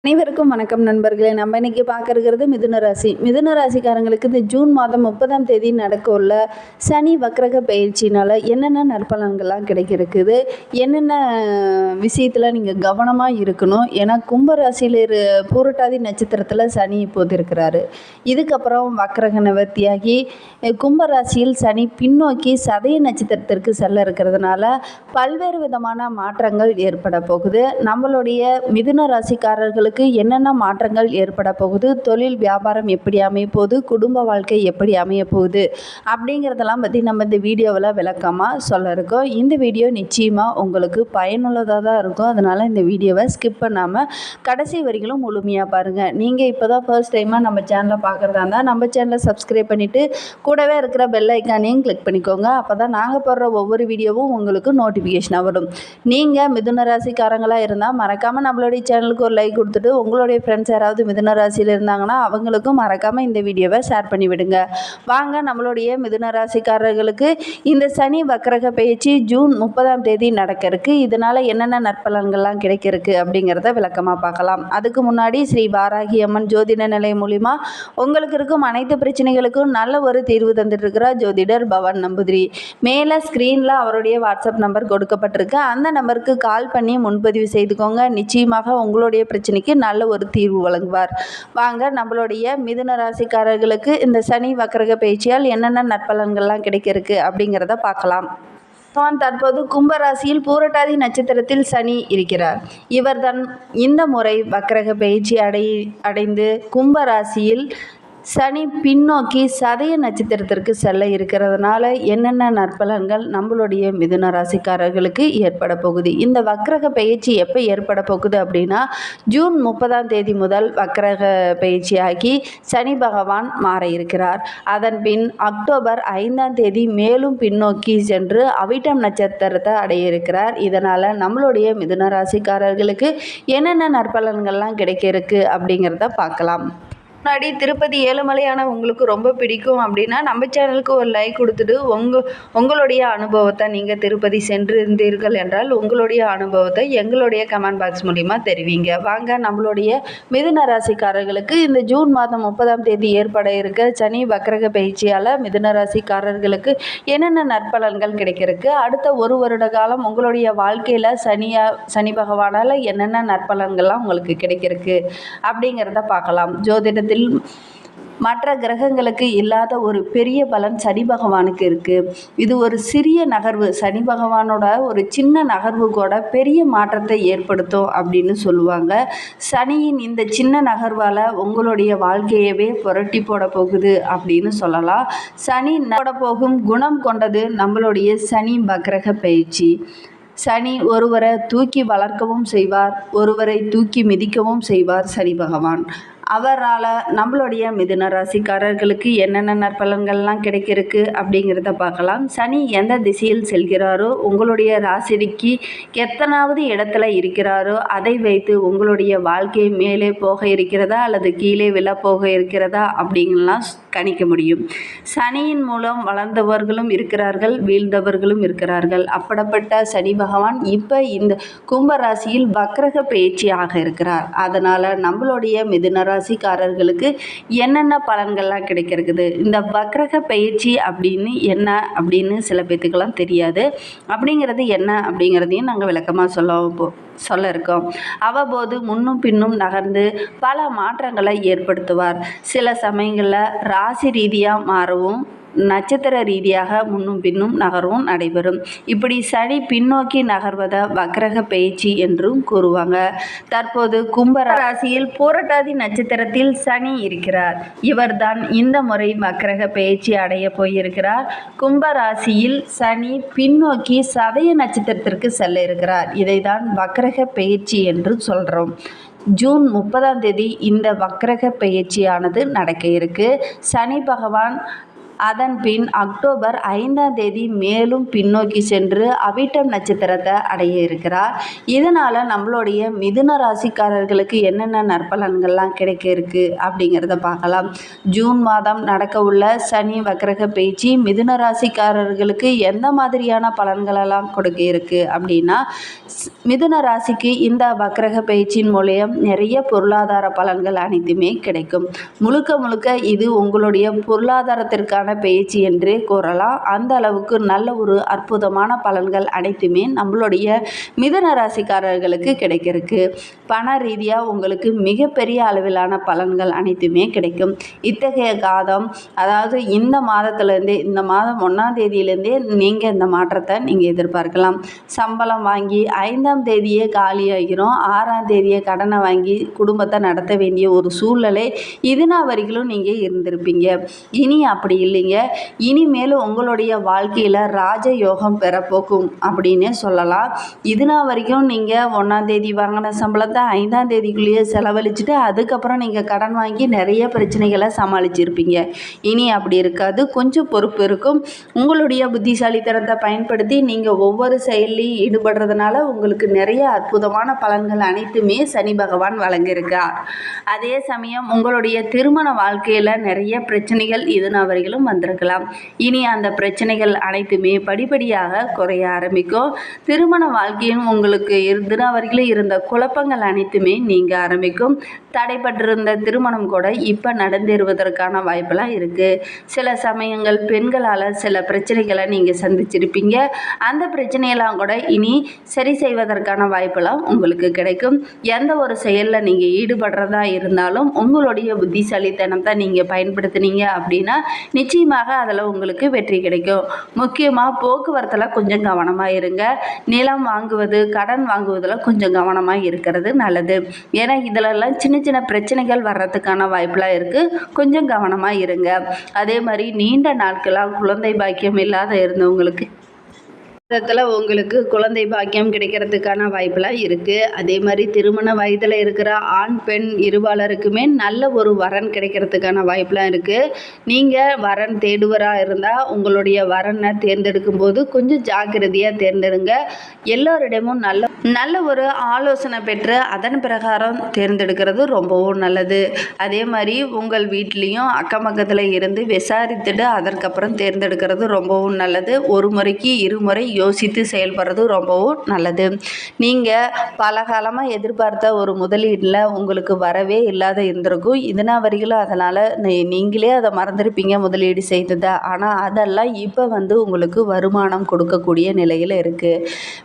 அனைவருக்கும் வணக்கம் நண்பர்களே. நம்ம இன்னைக்கு பார்க்க இருக்கிறது மிதுன ராசி. மிதுன ராசிக்காரங்களுக்கு இந்த ஜூன் மாதம் 30ஆம் தேதி நடக்க உள்ள சனி வக்ரக பயிற்சினால் என்னென்ன நற்பலன்கள்லாம் கிடைக்கிருக்குது, என்னென்ன விஷயத்தில் நீங்கள் கவனமாக இருக்கணும். ஏன்னா கும்பராசியில் பூரட்டாதி நட்சத்திரத்தில் சனி இப்போது இருக்கிறாரு. இதுக்கப்புறம் வக்ரக நிவர்த்தியாகி கும்பராசியில் சனி பின்னோக்கி சதய நட்சத்திரத்திற்கு செல்ல இருக்கிறதுனால பல்வேறு விதமான மாற்றங்கள் ஏற்பட போகுது. நம்மளுடைய மிதுன ராசிக்காரர்களுக்கு என்னென்ன மாற்றங்கள் ஏற்பட போகுது, தொழில் வியாபாரம் எப்படி அமைய போகுது, குடும்ப வாழ்க்கை எப்படி அமைய போகுது அப்படிங்கிறதெல்லாம் பற்றி நம்ம இந்த வீடியோவில் விளக்கமாக சொல்ல இருக்கோம். இந்த வீடியோ நிச்சயமாக உங்களுக்கு பயனுள்ளதாக தான் இருக்கும். அதனால் இந்த வீடியோவை ஸ்கிப் பண்ணாமல் கடைசி வரைக்கும் முழுமையாக பாருங்கள். நீங்கள் இப்போ தான் ஃபர்ஸ்ட் டைமாக நம்ம சேனலை பார்க்குறதா இருந்தால் நம்ம சேனலை சப்ஸ்கிரைப் பண்ணிவிட்டு கூடவே இருக்கிற பெல் ஐக்கானையும் கிளிக் பண்ணிக்கோங்க. அப்போ தான் நாங்கள் போடுற ஒவ்வொரு வீடியோவும் உங்களுக்கு நோட்டிஃபிகேஷனாக வரும். நீங்கள் மிதுன ராசிக்காரங்களாக இருந்தால் மறக்காமல் நம்மளுடைய சேனலுக்கு ஒரு லைக் கொடுத்துட்டு உங்களுடைய ஃப்ரெண்ட்ஸ் யாராவது மிதுன ராசியில் இருந்தாங்கன்னா அவங்களுக்கும் மறக்காமல் இந்த வீடியோவை ஷேர் பண்ணி விடுங்க. வாங்க, நம்மளுடைய மிதுன ராசிக்காரர்களுக்கு இந்த சனி வக்ரக பயிற்சி ஜூன் 30ஆம் தேதி நடக்க இருக்கு. இதனால் என்னென்ன நற்பலன்கள்லாம் கிடைக்க இருக்கு அப்படிங்கிறத விளக்கமாக பார்க்கலாம். அதுக்கு முன்னாடி ஸ்ரீ வாராகி அம்மன் ஜோதிட நிலையம் மூலிமா உங்களுக்கு இருக்கும் அனைத்து பிரச்சனைகளுக்கும் நல்ல ஒரு தீர்வு தந்துட்டு இருக்கிறார் ஜோதிடர் பவன் நம்பூதிரி. மேலே ஸ்க்ரீனில் அவருடைய வாட்ஸ்அப் நம்பர் கொடுக்கப்பட்டிருக்கு. அந்த நம்பருக்கு கால் பண்ணி முன்பதிவு செய்துக்கோங்க. நிச்சயமாக உங்களுடைய பிரச்சனைக்கு நல்ல ஒரு தீர்வு வழங்குவார். வாங்க, நம்மளுடைய மிதுன ராசிக்காரர்களுக்கு இந்த சனி வக்ரக பயிற்சியால் என்னென்ன நற்பலன்கள்லாம் கிடைக்க இருக்கு அப்படிங்கிறத பார்க்கலாம். தற்போது கும்பராசியில் பூரட்டாதி நட்சத்திரத்தில் சனி இருக்கிறார். இவர்தான் இந்த முறை வக்ரக பயிற்சி அடைந்து கும்பராசியில் சனி பின்னோக்கி சதய நட்சத்திரத்திற்கு செல்ல இருக்கிறதுனால என்னென்ன நற்பலன்கள் நம்மளுடைய மிதுன ராசிக்காரர்களுக்கு ஏற்பட போகுது. இந்த வக்ரக பயிற்சி எப்போ ஏற்பட போகுது அப்படின்னா ஜூன் 30ஆம் தேதி முதல் வக்ரக பயிற்சியாகி சனி பகவான் மாற இருக்கிறார். அதன் பின் அக்டோபர் 5ஆம் தேதி மேலும் பின்னோக்கி சென்று அவிட்டம் நட்சத்திரத்தை அடைய இருக்கிறார். இதனால் நம்மளுடைய மிதுன ராசிக்காரர்களுக்கு என்னென்ன நற்பலன்கள்லாம் கிடைக்க இருக்கு அப்படிங்கிறத பார்க்கலாம். முன்னாடி திருப்பதி ஏழுமலையான உங்களுக்கு ரொம்ப பிடிக்கும் அப்படின்னா நம்ம சேனலுக்கு ஒரு லைக் கொடுத்துட்டு உங்களுடைய அனுபவத்தை நீங்கள் திருப்பதி சென்றிருந்தீர்கள் என்றால் உங்களுடைய அனுபவத்தை எங்களுடைய கமெண்ட் பாக்ஸ் மூலிமா தெரிவிங்க. வாங்க, நம்மளுடைய மிதுன ராசிக்காரர்களுக்கு இந்த ஜூன் மாதம் 30ஆம் தேதி ஏற்பட இருக்க சனி வக்ரக பயிற்சியால் மிதுன ராசிக்காரர்களுக்கு என்னென்ன நற்பலன்கள் கிடைக்கிறதுக்கு, அடுத்த ஒரு வருட காலம் உங்களுடைய வாழ்க்கையில் சனி பகவானால் என்னென்ன நற்பலன்கள்லாம் உங்களுக்கு கிடைக்கிறதுக்கு அப்படிங்கிறத பார்க்கலாம். ஜோதிடத்தில் மற்ற கிரகங்களுக்கு இல்லாத ஒரு பெரிய பலன் சனி பகவானுக்கு இருக்குது. இது ஒரு சிறிய நகர்வு, சனி பகவானோட ஒரு சின்ன நகர்வு கூட பெரிய மாற்றத்தை ஏற்படுத்தும் அப்படின்னு சொல்லுவாங்க. சனியின் இந்த சின்ன நகர்வால் உங்களுடைய வாழ்க்கையவே புரட்டி போட போகுது அப்படின்னு சொல்லலாம். சனி போட போகும் குணம் கொண்டது நம்மளுடைய சனி வக்ரக பயிற்சி. சனி ஒருவரை தூக்கி வளர்க்கவும் செய்வார், ஒருவரை தூக்கி மிதிக்கவும் செய்வார் சனி பகவான். அவரால் நம்மளுடைய மிதுன ராசிக்காரர்களுக்கு என்னென்ன நற்பலன்கள்லாம் கிடைக்கிறதுக்கு அப்படிங்கிறத பார்க்கலாம். சனி எந்த திசையில் செல்கிறாரோ, உங்களுடைய ராசிக்கு எத்தனாவது இடத்துல இருக்கிறாரோ அதை வைத்து உங்களுடைய வாழ்க்கை மேலே போக இருக்கிறதா அல்லது கீழே விழ போக இருக்கிறதா அப்படிங்கலாம் கணிக்க முடியும். சனியின் மூலம் வளர்ந்தவர்களும் இருக்கிறார்கள், வீழ்ந்தவர்களும் இருக்கிறார்கள். அப்படிப்பட்ட சனி பகவான் இப்போ இந்த கும்பராசியில் வக்ரக பயிற்சி ஆக இருக்கிறார். அதனால் நம்மளுடைய மிதுன ராசிக்காரர்களுக்கு என்னென்ன பலன்கள்லாம் கிடைக்கிறது, இந்த வக்ரக பயிற்சி அப்படின்னு என்ன அப்படின்னு சில பேத்துக்கெல்லாம் தெரியாது. அப்படிங்கிறது என்ன அப்படிங்கிறதையும் நாங்கள் விளக்கமாக சொல்ல இருக்கோம். அவ்வப்போது முன்னும் பின்னும் நகர்ந்து பல மாற்றங்களை ஏற்படுத்துவார். சில சமயங்களில் ராசி ரீதியாக மாறவும் நட்சத்திர ரீதியாக முன்னும் பின்னும் நகர்வும் நடைபெறும். இப்படி சனி பின்னோக்கி நகர்வதை வக்ரக பயிற்சி என்றும் கூறுவாங்க. தற்போது கும்பராசியில் பூரட்டாதி நட்சத்திரத்தில் சனி இருக்கிறார். இவர்தான் இந்த முறை வக்ரக பயிற்சி அடைய போயிருக்கிறார். கும்பராசியில் சனி பின்னோக்கி சதய நட்சத்திரத்திற்கு செல்ல இருக்கிறார். இதைதான் வக்ரக பயிற்சி என்று சொல்கிறோம். ஜூன் 30ஆம் தேதி இந்த வக்ரக பயிற்சியானது நடக்க இருக்கு. சனி பகவான் அதன் பின் அக்டோபர் 5ஆம் தேதி மேலும் பின்னோக்கி சென்று அவிட்டம் நட்சத்திரத்தை அடைய இருக்கிறார். இதனால் நம்மளுடைய மிதுன ராசிக்காரர்களுக்கு என்னென்ன நற்பலன்கள்லாம் கிடைக்க இருக்கு அப்படிங்கிறத பார்க்கலாம். ஜூன் மாதம் நடக்க உள்ள சனி வக்ரக பயிற்சி மிதுன ராசிக்காரர்களுக்கு எந்த மாதிரியான பலன்களெல்லாம் கொடுக்க இருக்கு அப்படின்னா, மிதுன ராசிக்கு இந்த வக்ரக பயிற்சியின் மூலம் நிறைய பொருளாதார பலன்கள் அனைத்துமே கிடைக்கும். முழுக்க முழுக்க இது உங்களுடைய பொருளாதாரத்திற்கான பயிற்சி என்றே கூறலாம். அந்த அளவுக்கு நல்ல ஒரு அற்புதமான பலன்கள் அனைத்துமே நம்மளுடைய மிதுன ராசிக்காரர்களுக்கு கிடைக்கிறதுக்கு பண ரீதியாக உங்களுக்கு மிகப்பெரிய அளவிலான பலன்கள் அனைத்துமே கிடைக்கும். இத்தகைய காலம், அதாவது இந்த மாதத்துலேருந்தே, இந்த மாதம் 1ஆம் தேதியிலேருந்தே நீங்கள் இந்த மாற்றத்தை நீங்கள் எதிர்பார்க்கலாம். சம்பளம் வாங்கி 5ஆம் தேதியே காலியாகிரும். 6ஆம் தேதியே கடனை வாங்கி குடும்பத்தை நடத்த வேண்டிய ஒரு சூழ்நிலை இதுனா வரைக்கும் நீங்கள் இருந்திருப்பீங்க. இனி அப்படி இல்லைங்க. இனிமேலும் உங்களுடைய வாழ்க்கையில் ராஜயோகம் பெறப்போக்கும் அப்படின்னே சொல்லலாம். இதுனா வரைக்கும் நீங்கள் 1ஆம் தேதி வாங்கின சம்பளத்தை 5ஆம் தேதிக்குள்ளேயே செலவழிச்சிட்டு அதுக்கப்புறம் நீங்கள் கடன் வாங்கி நிறைய பிரச்சனைகளை சமாளிச்சிருப்பீங்க. இனி அப்படி இருக்காது. கொஞ்சம் பொறுப்பு இருக்கும். உங்களுடைய புத்திசாலித்தனத்தை பயன்படுத்தி நீங்கள் ஒவ்வொரு செயலையும் ஈடுபடுறதுனால உங்களுக்கு நிறைய அற்புதமான பலன்கள் அனைத்துமே சனி பகவான் வழங்கியிருக்கார். அதே சமயம் உங்களுடைய திருமண வாழ்க்கையில் நிறைய பிரச்சனைகள் இதுனா வரையிலும் வந்திருக்கலாம். இனி அந்த பிரச்சனைகள் அனைத்துமே படிப்படியாக குறைய ஆரம்பிக்கும். திருமண வாழ்க்கையும் உங்களுக்கு இதுனா வரையிலும் இருந்த குழப்பங்கள் அனைத்துமே நீங்க ஆரம்பிக்கும். தடைப்பட்டிருந்த திருமணம் கூட இப்போ நடந்தேறுவதற்கான வாய்ப்பெல்லாம் இருக்குது. சில சமயங்கள் பெண்களால் சில பிரச்சனைகளை நீங்கள் சந்திச்சிருப்பீங்க. அந்த பிரச்சனையெல்லாம் கூட இனி சரி செய்வதற்கான வாய்ப்பெல்லாம் உங்களுக்கு கிடைக்கும். எந்த ஒரு செயலில் நீங்கள் ஈடுபடுறதா இருந்தாலும் உங்களுடைய புத்திசாலித்தனத்தை நீங்கள் பயன்படுத்தினீங்க அப்படின்னா நிச்சயமாக அதில் உங்களுக்கு வெற்றி கிடைக்கும். முக்கியமாக போக்குவரத்தில் கொஞ்சம் கவனமாக இருங்க. நிலம் வாங்குவது, கடன் வாங்குவதில் கொஞ்சம் கவனமாக இருக்கிறது நல்லது. ஏன்னா இதிலெல்லாம் சின்ன சின்ன பிரச்சனைகள் வர்றதுக்கான வாய்ப்பெலாம் இருக்குது. கொஞ்சம் கவனமாக இருங்க. அதே மாதிரி நீண்ட நாட்களாக குழந்தை பாக்கியம் இல்லாத இருந்தவங்களுக்கு உங்களுக்கு குழந்தை பாக்கியம் கிடைக்கிறதுக்கான வாய்ப்பெல்லாம் இருக்குது. அதே மாதிரி திருமண வயதில் இருக்கிற ஆண் பெண் இருபாலருக்குமே நல்ல ஒரு வரன் கிடைக்கிறதுக்கான வாய்ப்பெலாம் இருக்குது. நீங்கள் வரன் தேடுவராக இருந்தால் உங்களுடைய வரனை தேர்ந்தெடுக்கும் போது கொஞ்சம் ஜாக்கிரதையாக தேர்ந்தெடுங்க. எல்லோரிடமும் நல்ல ஒரு ஆலோசனை பெற்று அதன் பிரகாரம் தேர்ந்தெடுக்கிறது ரொம்பவும் நல்லது. அதே மாதிரி உங்கள் வீட்லேயும் அக்கம் பக்கத்தில் இருந்து விசாரித்துட்டு அதற்கப்புறம் தேர்ந்தெடுக்கிறது ரொம்பவும் நல்லது. ஒரு முறைக்கு இருமுறை யோசித்து செயல்படுறது ரொம்பவும் நல்லது. நீங்கள் பல காலமாக எதிர்பார்த்த ஒரு முதலீட்டில் உங்களுக்கு வரவே இல்லாத இருந்திருக்கும். இதனா வரையிலும் அதனால் நீங்களே அதை மறந்துருப்பீங்க முதலீடு செய்ததை. ஆனால் அதெல்லாம் இப்போ உங்களுக்கு வருமானம் கொடுக்கக்கூடிய நிலையில் இருக்குது.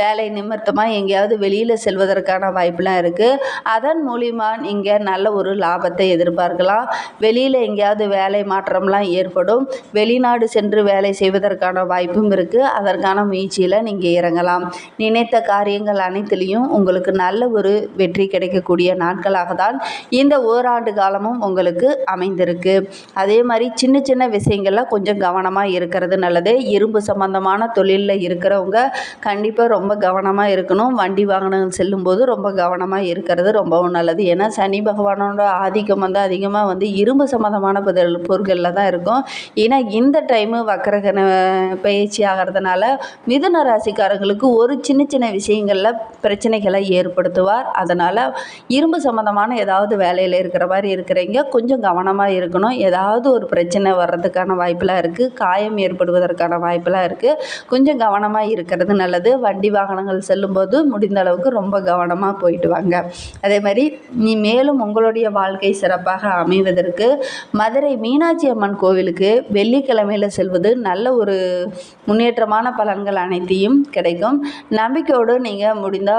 வேலை நிமித்தமாக எங்கேயாவது வெளியில் செல்வதற்கான வாய்ப்பெலாம் இருக்குது. அதன் மூலிமா நீங்கள் நல்ல ஒரு லாபத்தை எதிர்பார்க்கலாம். வெளியில் எங்கேயாவது வேலை மாற்றம்லாம் ஏற்படும். வெளிநாடு சென்று வேலை செய்வதற்கான வாய்ப்பும் இருக்குது. அதற்கான முயற்சியில் நீங்கள் இறங்கலாம். நினைத்த காரியங்கள் அனைத்திலையும் உங்களுக்கு நல்ல ஒரு வெற்றி கிடைக்கக்கூடிய நாட்களாக தான் இந்த ஓராண்டு காலமும் உங்களுக்கு அமைந்திருக்கு. அதே மாதிரி சின்ன சின்ன விஷயங்களில் கொஞ்சம் கவனமாக இருக்கிறது நல்லது. இரும்பு சம்பந்தமான தொழிலில் இருக்கிறவங்க கண்டிப்பாக ரொம்ப கவனமாக இருக்கணும். வண்டி வாகனங்கள் செல்லும்போது ரொம்ப கவனமாக இருக்கிறது ரொம்பவும் நல்லது. ஏன்னா சனி பகவானோட ஆதிக்கம் அதிகமாக இரும்பு சம்பந்தமான பொருட்களில் தான் இருக்கும். ஏன்னா இந்த டைமு வக்கரகன பயிற்சி ஆகிறதுனால மிதுன ராசிக்காரங்களுக்கு ஒரு சின்ன சின்ன விஷயங்களில் பிரச்சனைகளை ஏற்படுத்துவார். அதனால் இரும்பு சம்மந்தமான ஏதாவது வேலையில் இருக்கிற மாதிரி இருக்கிறீங்க கொஞ்சம் கவனமாக இருக்கணும். ஏதாவது ஒரு பிரச்சனை வர்றதுக்கான வாய்ப்பெலாம் இருக்குது. காயம் ஏற்படுவதற்கான வாய்ப்பெலாம் இருக்குது. கொஞ்சம் கவனமாக இருக்கிறது நல்லது. வண்டி வாகனங்கள் செல்லும்போது முடிந்த அளவுக்கு ரொம்ப கவனமாக போயிட்டு வாங்க. அதே மாதிரி மேலும் உங்களுடைய வாழ்க்கை சிறப்பாக அமைவதற்கு மதுரை மீனாட்சி அம்மன் கோவிலுக்கு வெள்ளிக்கிழமையில் செல்வது நல்ல ஒரு முன்னேற்றமான பலன்கள் அனைத்தையும் கிடைக்கும். நம்பிக்கையோடு நீங்கள் முடிந்தால்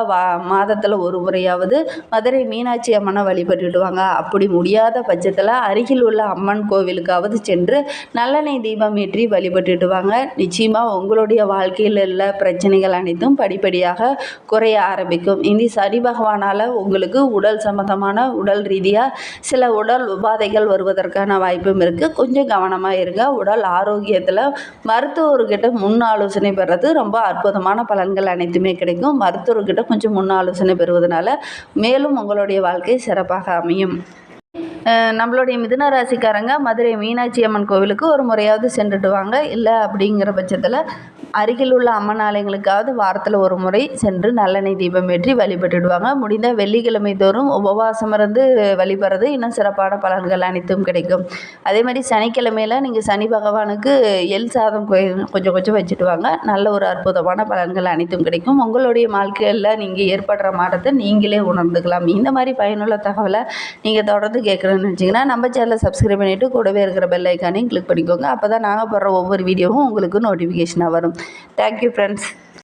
மாதத்தில் ஒரு முறையாவது மதுரை மீனாட்சி அம்மனை வழிபட்டுடுவாங்க. அப்படி முடியாத பட்சத்தில் அருகில் உள்ள அம்மன் கோவிலுக்காவது சென்று நல்லெண்ணெய் தீபம் ஏற்றி வழிபட்டுடுவாங்க. நிச்சயமாக உங்களுடைய வாழ்க்கையில் உள்ள பிரச்சனைகள் அனைத்தும் படிப்படியாக குறைய ஆரம்பிக்கும். இந்த சனி பகவானால் உங்களுக்கு உடல் சம்பந்தமான உடல் ரீதியாக சில உடல் உபாதைகள் வருவதற்கான வாய்ப்பும் இருக்குது. கொஞ்சம் கவனமாக இருங்க. உடல் ஆரோக்கியத்தில் மருத்துவர்கிட்ட முன் ஆலோசனை பெறது ரொம்ப அற்புதமான பலன்கள் அனைத்துமே கிடைக்கும். மருத்துவர்கிட்ட கொஞ்சம் முன் ஆலோசனை பெறுவதனால மேலும் உங்களுடைய வாழ்க்கை சிறப்பாக அமையும். நம்மளுடைய மிதுன ராசிக்காரங்க மதுரை மீனாட்சி அம்மன் கோவிலுக்கு ஒரு முறையாவது சென்றுட்டு வாங்க. இல்லை அப்படிங்கிற பட்சத்தில் அருகில் உள்ள அம்மன் ஆலயங்களுக்காவது வாரத்தில் ஒரு முறை சென்று நல்லெண்ணெய் தீபம் ஏற்றி வழிபட்டுடுவாங்க. முடிந்தால் வெள்ளிக்கிழமை தோறும் உபவாசம் இருந்து வழிபடுறது இன்னும் சிறப்பான பலன்கள் அனைத்தும் கிடைக்கும். அதே மாதிரி சனிக்கிழமையில் நீங்கள் சனி பகவானுக்கு எள் சாதம் கொஞ்சம் கொஞ்சம் வச்சுட்டு வாங்க. நல்ல ஒரு அற்புதமான பலன்கள் அனைத்தும் கிடைக்கும். உங்களுடைய வாழ்க்கையில் நீங்கள் ஏற்படுற மாற்றத்தை நீங்களே உணர்ந்துக்கலாம். இந்த மாதிரி பயனுள்ள தகவலை நீங்கள் தொடர்ந்து கேட்குறேன்னு நினச்சிங்கன்னா நம்ம சேனலை சப்ஸ்கிரைப் பண்ணிவிட்டு கூடவே இருக்கிற பெல் ஐக்கானையும் கிளிக் பண்ணிக்கோங்க. அப்போ தான் நாங்கள் போடுற ஒவ்வொரு வீடியோவும் உங்களுக்கு நோட்டிஃபிகேஷனாக வரும். Thank you friends.